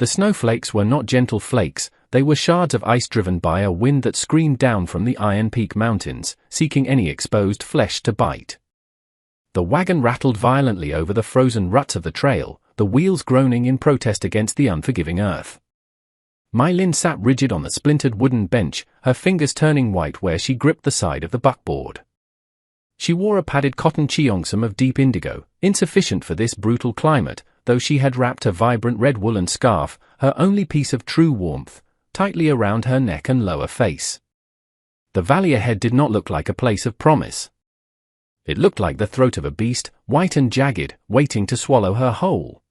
The snowflakes were not gentle flakes, they were shards of ice driven by a wind that screamed down from the Iron Peak Mountains, seeking any exposed flesh to bite. The wagon rattled violently over the frozen ruts of the trail, the wheels groaning in protest against the unforgiving earth. My Lin sat rigid on the splintered wooden bench, her fingers turning white where she gripped the side of the buckboard. She wore a padded cotton cheongsam of deep indigo, insufficient for this brutal climate, though she had wrapped a vibrant red woolen scarf, her only piece of true warmth, tightly around her neck and lower face. The valley ahead did not look like a place of promise. It looked like the throat of a beast, white and jagged, waiting to swallow her whole.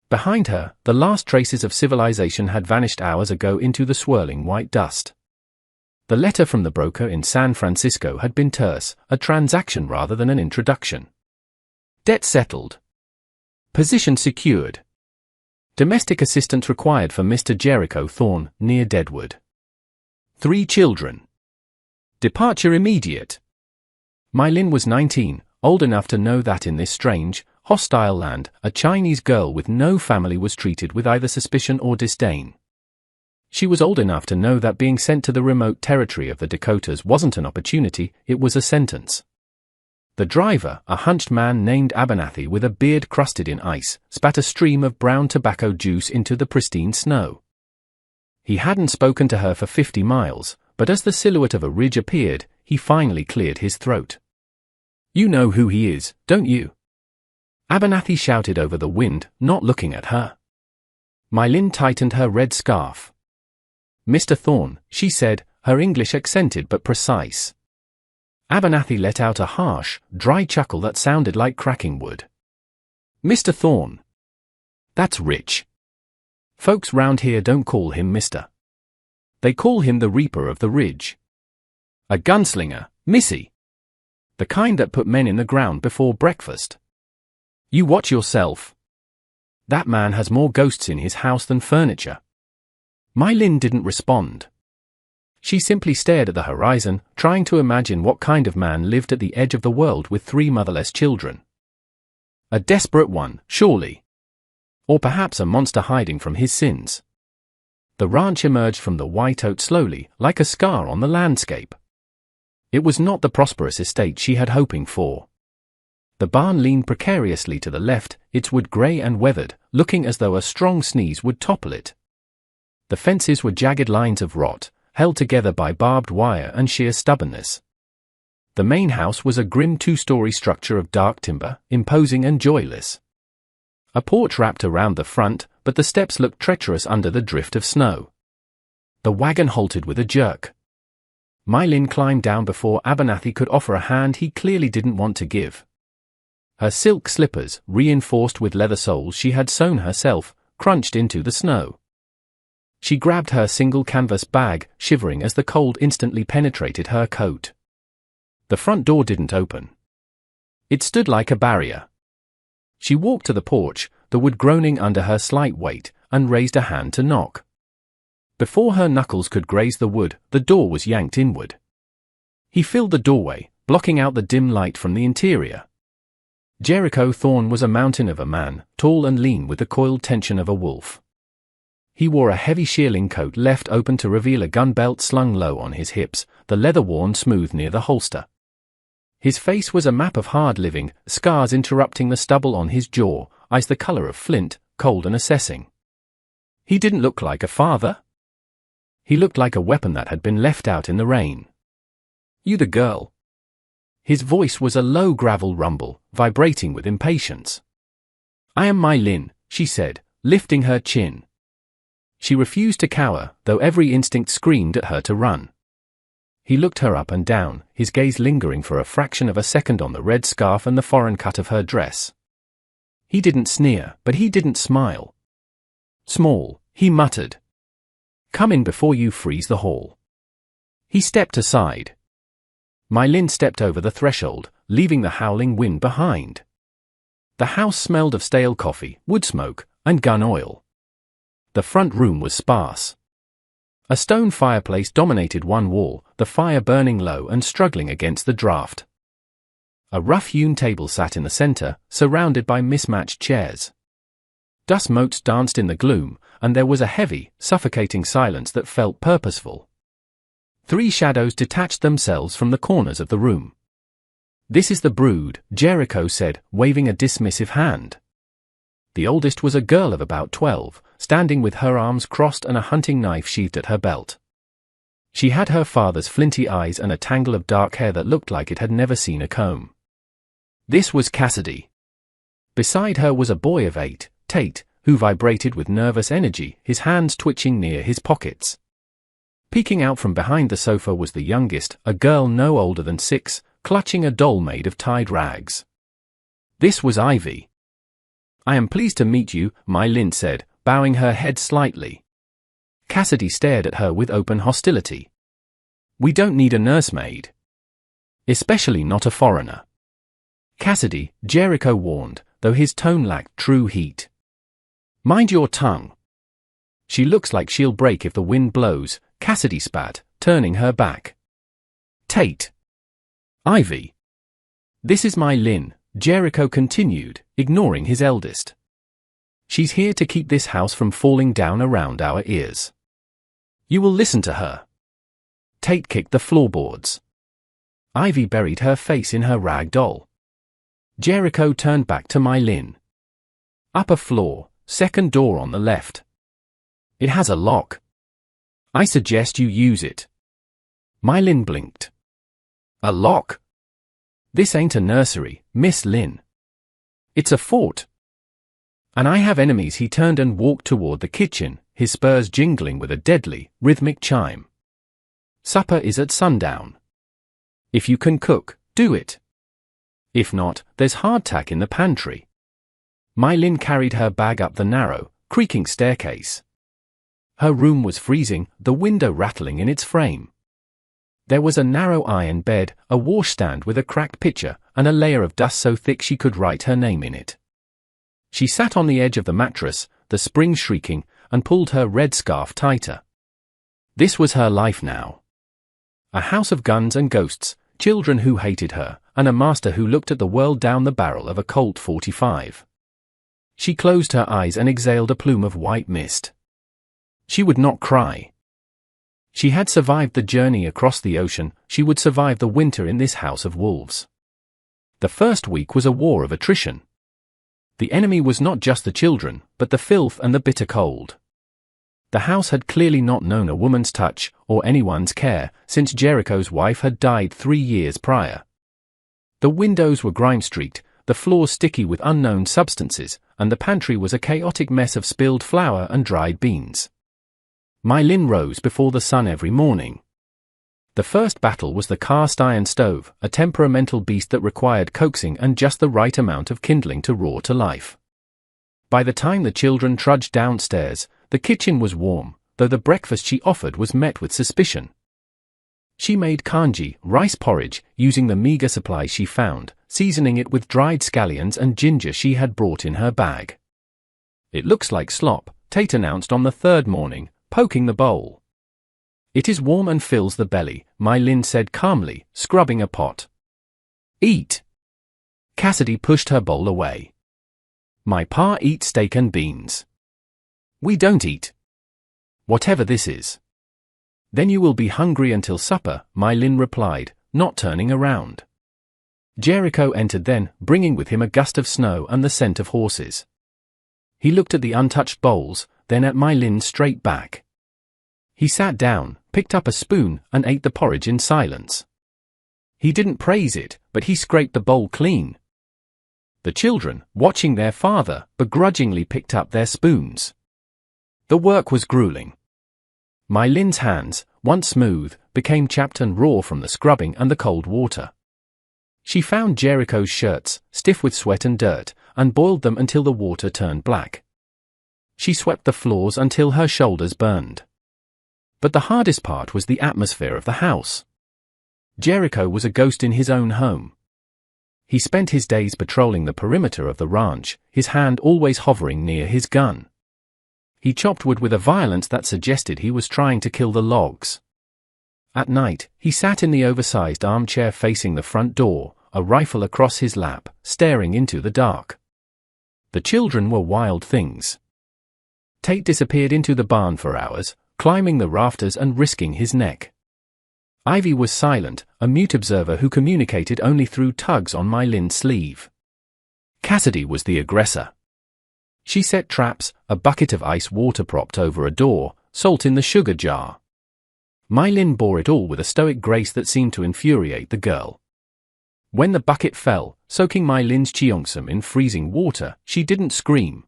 Behind her, the last traces of civilization had vanished hours ago into the swirling white dust. The letter from the broker in San Francisco had been terse, a transaction rather than an introduction. Debt settled. Position secured. Domestic assistance required for Mr. Jericho Thorne, near Deadwood. 3 children. Departure immediate. My Lin was 19, old enough to know that in this strange, hostile land, a Chinese girl with no family was treated with either suspicion or disdain. She was old enough to know that being sent to the remote territory of the Dakotas wasn't an opportunity, it was a sentence. The driver, a hunched man named Abernathy with a beard crusted in ice, spat a stream of brown tobacco juice into the pristine snow. He hadn't spoken to her for 50 miles, but as the silhouette of a ridge appeared, he finally cleared his throat. "You know who he is, don't you?" Abernathy shouted over the wind, not looking at her. My Lin tightened her red scarf. "Mr. Thorne," she said, her English accented but precise. Abernathy let out a harsh, dry chuckle that sounded like cracking wood. "Mr. Thorne. That's rich. Folks round here don't call him Mr. They call him the Reaper of the Ridge. A gunslinger, missy. The kind that put men in the ground before breakfast. You watch yourself. That man has more ghosts in his house than furniture." My Lin didn't respond. She simply stared at the horizon, trying to imagine what kind of man lived at the edge of the world with 3 motherless children. A desperate one, surely. Or perhaps a monster hiding from his sins. The ranch emerged from the white oat slowly, like a scar on the landscape. It was not the prosperous estate she had hoping for. The barn leaned precariously to the left, its wood grey and weathered, looking as though a strong sneeze would topple it. The fences were jagged lines of rot, held together by barbed wire and sheer stubbornness. The main house was a grim 2-story structure of dark timber, imposing and joyless. A porch wrapped around the front, but the steps looked treacherous under the drift of snow. The wagon halted with a jerk. My Lin climbed down before Abernathy could offer a hand he clearly didn't want to give. Her silk slippers, reinforced with leather soles she had sewn herself, crunched into the snow. She grabbed her single canvas bag, shivering as the cold instantly penetrated her coat. The front door didn't open. It stood like a barrier. She walked to the porch, the wood groaning under her slight weight, and raised a hand to knock. Before her knuckles could graze the wood, the door was yanked inward. He filled the doorway, blocking out the dim light from the interior. Jericho Thorne was a mountain of a man, tall and lean with the coiled tension of a wolf. He wore a heavy shearling coat left open to reveal a gun belt slung low on his hips, the leather worn smooth near the holster. His face was a map of hard living, scars interrupting the stubble on his jaw, eyes the color of flint, cold and assessing. He didn't look like a father. He looked like a weapon that had been left out in the rain. "You the girl?" His voice was a low gravel rumble, vibrating with impatience. "I am My Lin," she said, lifting her chin. She refused to cower, though every instinct screamed at her to run. He looked her up and down, his gaze lingering for a fraction of a second on the red scarf and the foreign cut of her dress. He didn't sneer, but he didn't smile. "Small," he muttered. "Come in before you freeze the hall." He stepped aside. My Lin stepped over the threshold, leaving the howling wind behind. The house smelled of stale coffee, wood smoke, and gun oil. The front room was sparse. A stone fireplace dominated one wall, the fire burning low and struggling against the draft. A rough-hewn table sat in the center, surrounded by mismatched chairs. Dust motes danced in the gloom, and there was a heavy, suffocating silence that felt purposeful. 3 shadows detached themselves from the corners of the room. "This is the brood," Jericho said, waving a dismissive hand. The oldest was a girl of about 12, standing with her arms crossed and a hunting knife sheathed at her belt. She had her father's flinty eyes and a tangle of dark hair that looked like it had never seen a comb. This was Cassidy. Beside her was a boy of 8, Tate, who vibrated with nervous energy, his hands twitching near his pockets. Peeking out from behind the sofa was the youngest, a girl no older than 6, clutching a doll made of tied rags. This was Ivy. "I am pleased to meet you," My Lin said, bowing her head slightly. Cassidy stared at her with open hostility. "We don't need a nursemaid. Especially not a foreigner." "Cassidy," Jericho warned, though his tone lacked true heat. "Mind your tongue. She looks like she'll break if the wind blows," Cassidy spat, turning her back. "Tate. Ivy. This is My Lin," Jericho continued, ignoring his eldest. "She's here to keep this house from falling down around our ears. You will listen to her." Tate kicked the floorboards. Ivy buried her face in her rag doll. Jericho turned back to My Lin. "Upper floor, second door on the left. It has a lock. I suggest you use it." My Lin blinked. "A lock? This ain't a nursery, Miss Lin. It's a fort. And I have enemies." He turned and walked toward the kitchen, his spurs jingling with a deadly, rhythmic chime. "Supper is at sundown. If you can cook, do it. If not, there's hardtack in the pantry." My Lin carried her bag up the narrow, creaking staircase. Her room was freezing, the window rattling in its frame. There was a narrow iron bed, a washstand with a cracked pitcher, and a layer of dust so thick she could write her name in it. She sat on the edge of the mattress, the springs shrieking, and pulled her red scarf tighter. This was her life now. A house of guns and ghosts, children who hated her, and a master who looked at the world down the barrel of a Colt 45. She closed her eyes and exhaled a plume of white mist. She would not cry. She had survived the journey across the ocean, she would survive the winter in this house of wolves. The first week was a war of attrition. The enemy was not just the children, but the filth and the bitter cold. The house had clearly not known a woman's touch, or anyone's care, since Jericho's wife had died 3 years prior. The windows were grime-streaked, the floors sticky with unknown substances, and the pantry was a chaotic mess of spilled flour and dried beans. My Lin rose before the sun every morning. The first battle was the cast iron stove, a temperamental beast that required coaxing and just the right amount of kindling to roar to life. By the time the children trudged downstairs, the kitchen was warm, though the breakfast she offered was met with suspicion. She made kanji, rice porridge, using the meager supplies she found, seasoning it with dried scallions and ginger she had brought in her bag. "It looks like slop," Tate announced on the 3rd morning, poking the bowl. "It is warm and fills the belly," My Lin said calmly, scrubbing a pot. "Eat." Cassidy pushed her bowl away. "My pa eats steak and beans. We don't eat. Whatever this is." "Then you will be hungry until supper," My Lin replied, not turning around. Jericho entered then, bringing with him a gust of snow and the scent of horses. He looked at the untouched bowls, then at My Lin's straight back. He sat down, picked up a spoon, and ate the porridge in silence. He didn't praise it, but he scraped the bowl clean. The children, watching their father, begrudgingly picked up their spoons. The work was grueling. My Lin's hands, once smooth, became chapped and raw from the scrubbing and the cold water. She found Jericho's shirts, stiff with sweat and dirt, and boiled them until the water turned black. She swept the floors until her shoulders burned. But the hardest part was the atmosphere of the house. Jericho was a ghost in his own home. He spent his days patrolling the perimeter of the ranch, his hand always hovering near his gun. He chopped wood with a violence that suggested he was trying to kill the logs. At night, he sat in the oversized armchair facing the front door, a rifle across his lap, staring into the dark. The children were wild things. Tate disappeared into the barn for hours, climbing the rafters and risking his neck. Ivy was silent, a mute observer who communicated only through tugs on my Lynn's sleeve. Cassidy was the aggressor. She set traps, a bucket of ice water propped over a door, salt in the sugar jar. My Lynn bore it all with a stoic grace that seemed to infuriate the girl. When the bucket fell, soaking my Lynn's cheongsam in freezing water, she didn't scream.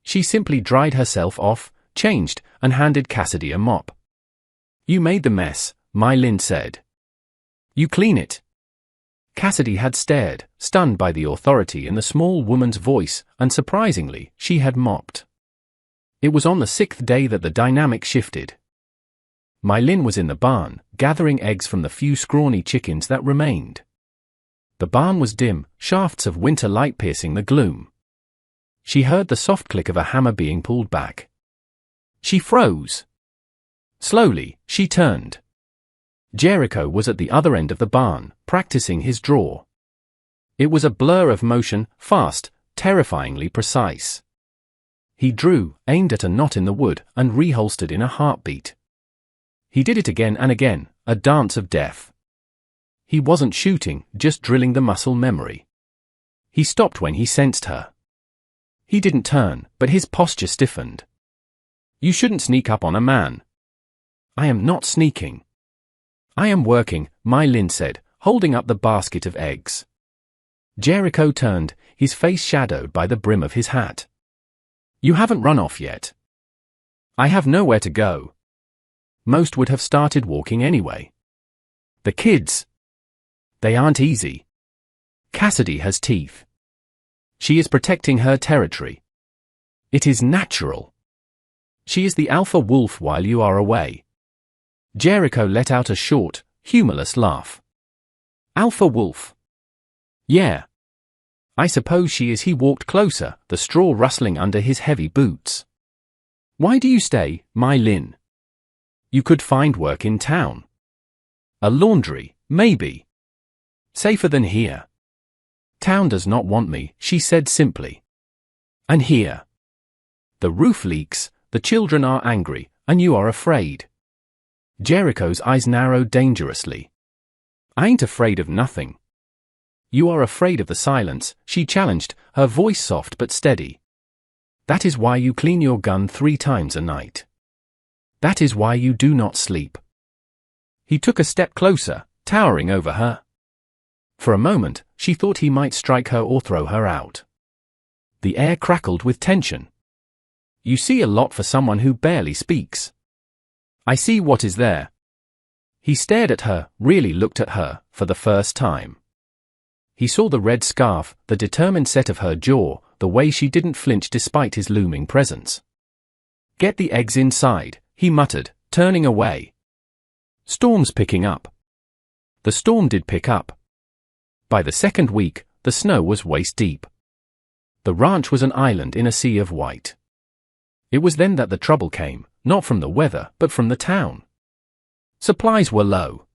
She simply dried herself off, changed, and handed Cassidy a mop. "You made the mess," my Lynn said. "You clean it." Cassidy had stared, stunned by the authority in the small woman's voice, and surprisingly, she had mopped. It was on the 6th day that the dynamic shifted. My Lynn was in the barn, gathering eggs from the few scrawny chickens that remained. The barn was dim, shafts of winter light piercing the gloom. She heard the soft click of a hammer being pulled back. She froze. Slowly, she turned. Jericho was at the other end of the barn, practicing his draw. It was a blur of motion, fast, terrifyingly precise. He drew, aimed at a knot in the wood, and reholstered in a heartbeat. He did it again and again, a dance of death. He wasn't shooting, just drilling the muscle memory. He stopped when he sensed her. He didn't turn, but his posture stiffened. "You shouldn't sneak up on a man." "I am not sneaking. I am working," my Lynn said, holding up the basket of eggs. Jericho turned, his face shadowed by the brim of his hat. "You haven't run off yet." "I have nowhere to go." Most would have started walking anyway. "The kids. They aren't easy. Cassidy has teeth. She is protecting her territory. It is natural. She is the alpha wolf while you are away." Jericho let out a short, humorless laugh. "Alpha wolf? Yeah. I suppose she is." He walked closer, the straw rustling under his heavy boots. "Why do you stay, my Lynn? You could find work in town. A laundry, maybe. Safer than here." "Town does not want me," she said simply. "And here? The roof leaks, the children are angry, and you are afraid." Jericho's eyes narrowed dangerously. "I ain't afraid of nothing." "You are afraid of the silence," she challenged, her voice soft but steady. "That is why you clean your gun 3 times a night. That is why you do not sleep." He took a step closer, towering over her. For a moment, she thought he might strike her or throw her out. The air crackled with tension. "You see a lot for someone who barely speaks." "I see what is there." He stared at her, really looked at her, for the first time. He saw the red scarf, the determined set of her jaw, the way she didn't flinch despite his looming presence. "Get the eggs inside," he muttered, turning away. "Storm's picking up." The storm did pick up. By the second week, the snow was waist-deep. The ranch was an island in a sea of white. It was then that the trouble came, not from the weather, but from the town. Supplies were low.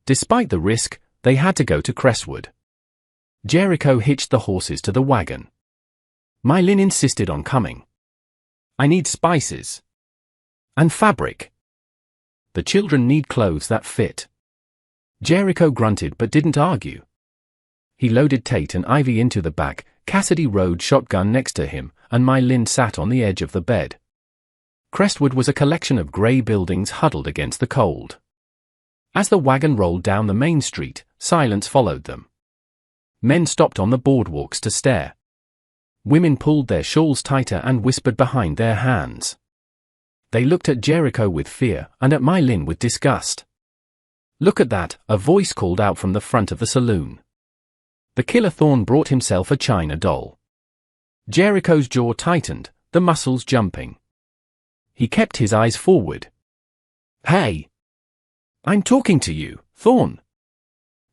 Despite the risk, they had to go to Crestwood. Jericho hitched the horses to the wagon. My Lynn insisted on coming. "I need spices. And fabric. The children need clothes that fit." Jericho grunted but didn't argue. He loaded Tate and Ivy into the back, Cassidy rode shotgun next to him, and my Lynn sat on the edge of the bed. Crestwood was a collection of grey buildings huddled against the cold. As the wagon rolled down the main street, silence followed them. Men stopped on the boardwalks to stare. Women pulled their shawls tighter and whispered behind their hands. They looked at Jericho with fear, and at my Lynn with disgust. "Look at that," a voice called out from the front of the saloon. The killer Thorne brought himself a china doll. Jericho's jaw tightened, the muscles jumping. He kept his eyes forward. "Hey! I'm talking to you, Thorne."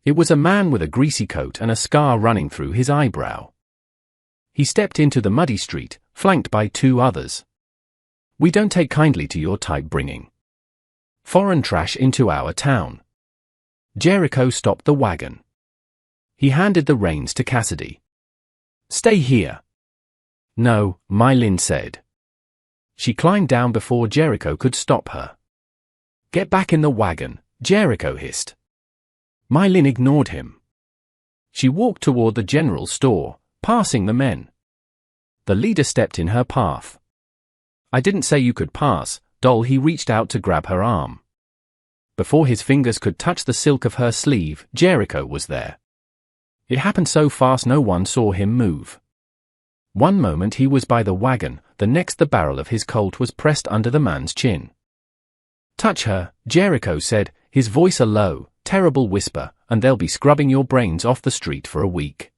It was a man with a greasy coat and a scar running through his eyebrow. He stepped into the muddy street, flanked by 2 others. "We don't take kindly to your type bringing foreign trash into our town." Jericho stopped the wagon. He handed the reins to Cassidy. "Stay here. No, My Lin said. She climbed down before Jericho could stop her. Get back in the wagon, Jericho hissed. My Lin ignored him. She walked toward the general store, passing the men. The leader stepped in her path. I didn't say you could pass, doll. He reached out to grab her arm. Before his fingers could touch the silk of her sleeve, Jericho was there. It happened so fast no one saw him move. One moment he was by the wagon, the next the barrel of his Colt was pressed under the man's chin. Touch her, Jericho said, his voice a low, terrible whisper, and they'll be scrubbing your brains off the street for a week.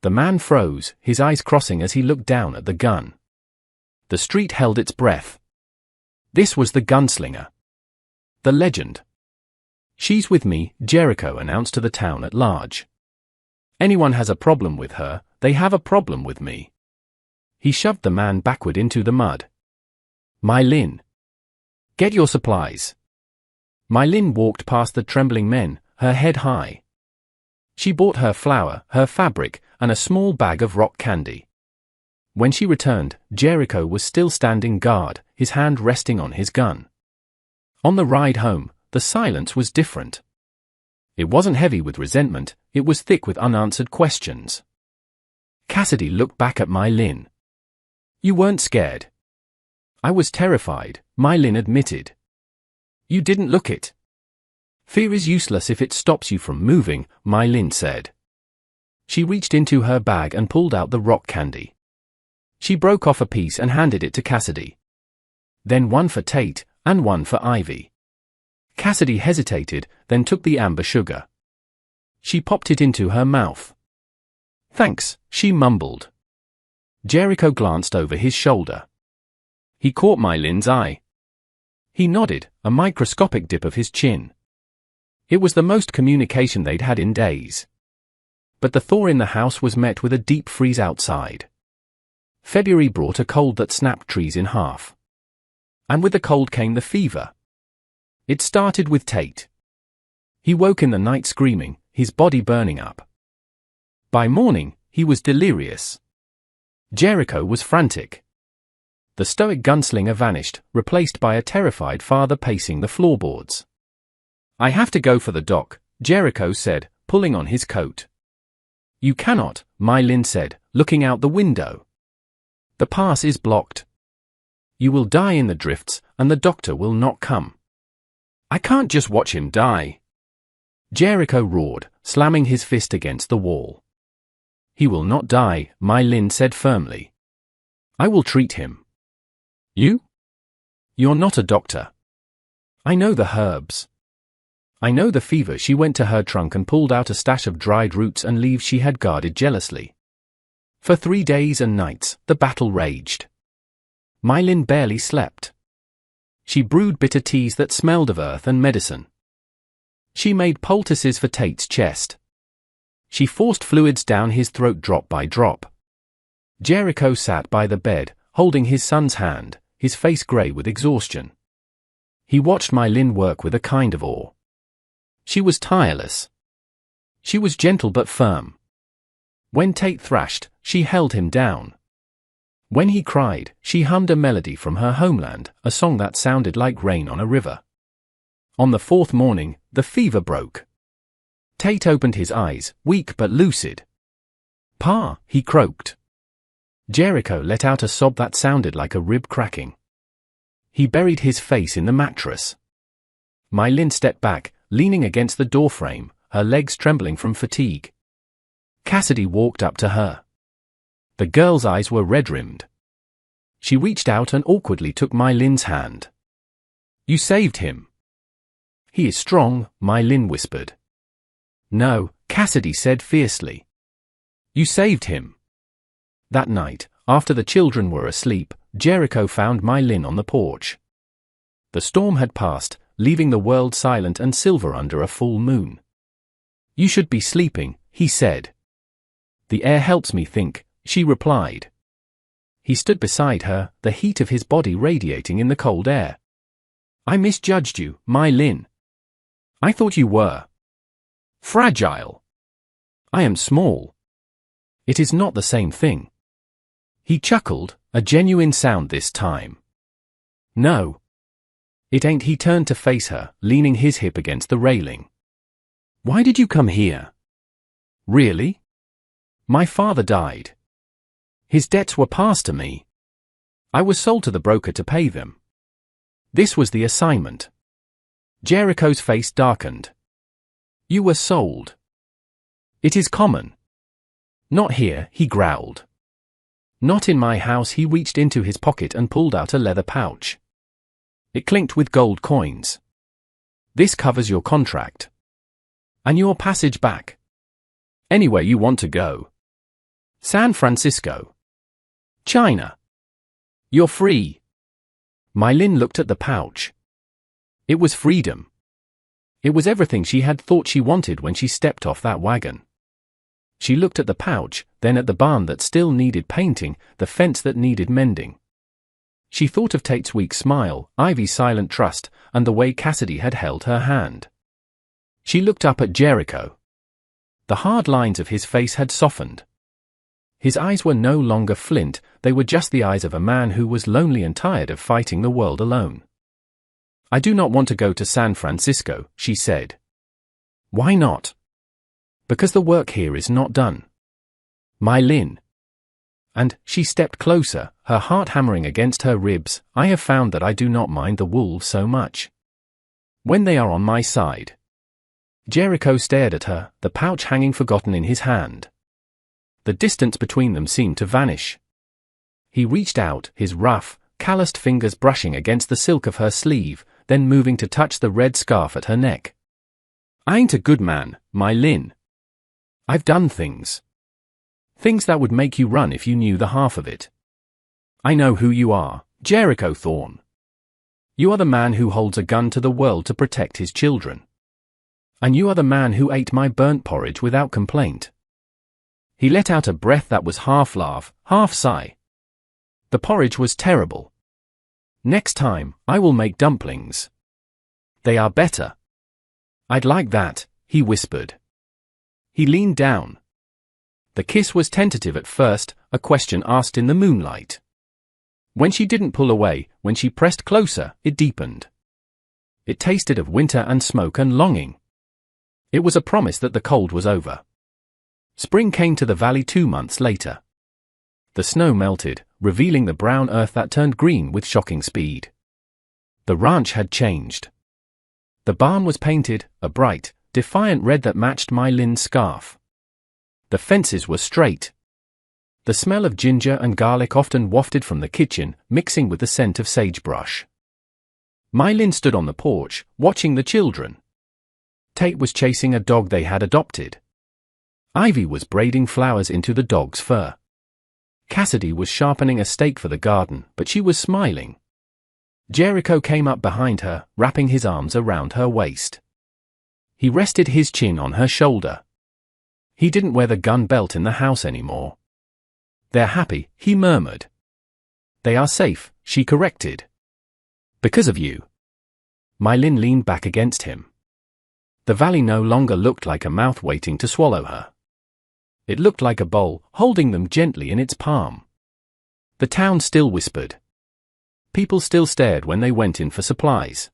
The man froze, his eyes crossing as he looked down at the gun. The street held its breath. This was the Gunslinger. The legend. She's with me, Jericho announced to the town at large. Anyone has a problem with her, they have a problem with me. He shoved the man backward into the mud. My Lin. Get your supplies. My Lin walked past the trembling men, her head high. She bought her flour, her fabric, and a small bag of rock candy. When she returned, Jericho was still standing guard, his hand resting on his gun. On the ride home, the silence was different. It wasn't heavy with resentment, it was thick with unanswered questions. Cassidy looked back at My Lin. You weren't scared. I was terrified, My Lin admitted. You didn't look it. Fear is useless if it stops you from moving, My Lin said. She reached into her bag and pulled out the rock candy. She broke off a piece and handed it to Cassidy. Then one for Tate, and one for Ivy. Cassidy hesitated, then took the amber sugar. She popped it into her mouth. Thanks, she mumbled. Jericho glanced over his shoulder. He caught My Lin's eye. He nodded, a microscopic dip of his chin. It was the most communication they'd had in days. But the thaw in the house was met with a deep freeze outside. February brought a cold that snapped trees in half. And with the cold came the fever. It started with Tate. He woke in the night screaming, his body burning up. By morning, he was delirious. Jericho was frantic. The stoic gunslinger vanished, replaced by a terrified father pacing the floorboards. I have to go for the doc, Jericho said, pulling on his coat. You cannot, My Lin said, looking out the window. The pass is blocked. You will die in the drifts, and the doctor will not come. I can't just watch him die. Jericho roared, slamming his fist against the wall. He will not die, My Lin said firmly. I will treat him. You? You're not a doctor. I know the herbs. I know the fever. She went to her trunk and pulled out a stash of dried roots and leaves she had guarded jealously. For 3 days and nights, the battle raged. My Lin barely slept. She brewed bitter teas that smelled of earth and medicine. She made poultices for Tate's chest. She forced fluids down his throat drop by drop. Jericho sat by the bed, holding his son's hand, his face grey with exhaustion. He watched My Lin work with a kind of awe. She was tireless. She was gentle but firm. When Tate thrashed, she held him down. When he cried, she hummed a melody from her homeland, a song that sounded like rain on a river. On the 4th morning, the fever broke. Tate opened his eyes, weak but lucid. Pa, he croaked. Jericho let out a sob that sounded like a rib cracking. He buried his face in the mattress. My Lin stepped back, leaning against the doorframe, her legs trembling from fatigue. Cassidy walked up to her. The girl's eyes were red-rimmed. She reached out and awkwardly took My Lin's hand. You saved him. He is strong, My Lin whispered. No, Cassidy said fiercely. You saved him. That night, after the children were asleep, Jericho found My Lin on the porch. The storm had passed, leaving the world silent and silver under a full moon. You should be sleeping, he said. The air helps me think, she replied. He stood beside her, the heat of his body radiating in the cold air. I misjudged you, My Lin. I thought you were fragile. I am small. It is not the same thing. He chuckled, a genuine sound this time. No. It ain't. He turned to face her, leaning his hip against the railing. Why did you come here? Really? My father died. His debts were passed to me. I was sold to the broker to pay them. This was the assignment. Jericho's face darkened. You were sold. It is common. Not here, he growled. Not in my house. He reached into his pocket and pulled out a leather pouch. It clinked with gold coins. This covers your contract. And your passage back. Anywhere you want to go. San Francisco. China. You're free. My Lin looked at the pouch. It was freedom. It was everything she had thought she wanted when she stepped off that wagon. She looked at the pouch, then at the barn that still needed painting, the fence that needed mending. She thought of Tate's weak smile, Ivy's silent trust, and the way Cassidy had held her hand. She looked up at Jericho. The hard lines of his face had softened. His eyes were no longer flint, they were just the eyes of a man who was lonely and tired of fighting the world alone. I do not want to go to San Francisco, she said. Why not? Because the work here is not done. My Lin. And she stepped closer, her heart hammering against her ribs. I have found that I do not mind the wolves so much when they are on my side. Jericho stared at her, the pouch hanging forgotten in his hand. The distance between them seemed to vanish. He reached out, his rough, calloused fingers brushing against the silk of her sleeve, then moving to touch the red scarf at her neck. I ain't a good man, my Lin. I've done things. Things that would make you run if you knew the half of it. I know who you are, Jericho Thorne. You are the man who holds a gun to the world to protect his children. And you are the man who ate my burnt porridge without complaint. He let out a breath that was half laugh, half sigh. The porridge was terrible. Next time, I will make dumplings. They are better. I'd like that, he whispered. He leaned down. The kiss was tentative at first, a question asked in the moonlight. When she didn't pull away, when she pressed closer, it deepened. It tasted of winter and smoke and longing. It was a promise that the cold was over. Spring came to the valley 2 months later. The snow melted, revealing the brown earth that turned green with shocking speed. The ranch had changed. The barn was painted, a bright, defiant red that matched my Lin's scarf. The fences were straight. The smell of ginger and garlic often wafted from the kitchen, mixing with the scent of sagebrush. My Lin stood on the porch, watching the children. Tate was chasing a dog they had adopted. Ivy was braiding flowers into the dog's fur. Cassidy was sharpening a stake for the garden, but she was smiling. Jericho came up behind her, wrapping his arms around her waist. He rested his chin on her shoulder. He didn't wear the gun belt in the house anymore. They're happy, he murmured. They are safe, she corrected. Because of you. My Lin leaned back against him. The valley no longer looked like a mouth waiting to swallow her. It looked like a bowl, holding them gently in its palm. The town still whispered. People still stared when they went in for supplies.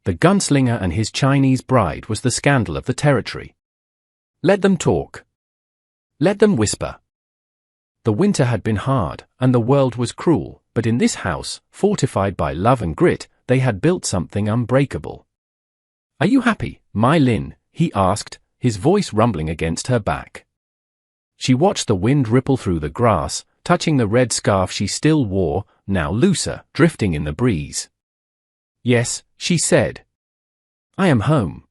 The gunslinger and his Chinese bride was the scandal of the territory. Let them talk. Let them whisper. The winter had been hard, and the world was cruel, but in this house, fortified by love and grit, they had built something unbreakable. Are you happy, my Lin? He asked, his voice rumbling against her back. She watched the wind ripple through the grass, touching the red scarf she still wore, now looser, drifting in the breeze. Yes, she said. I am home.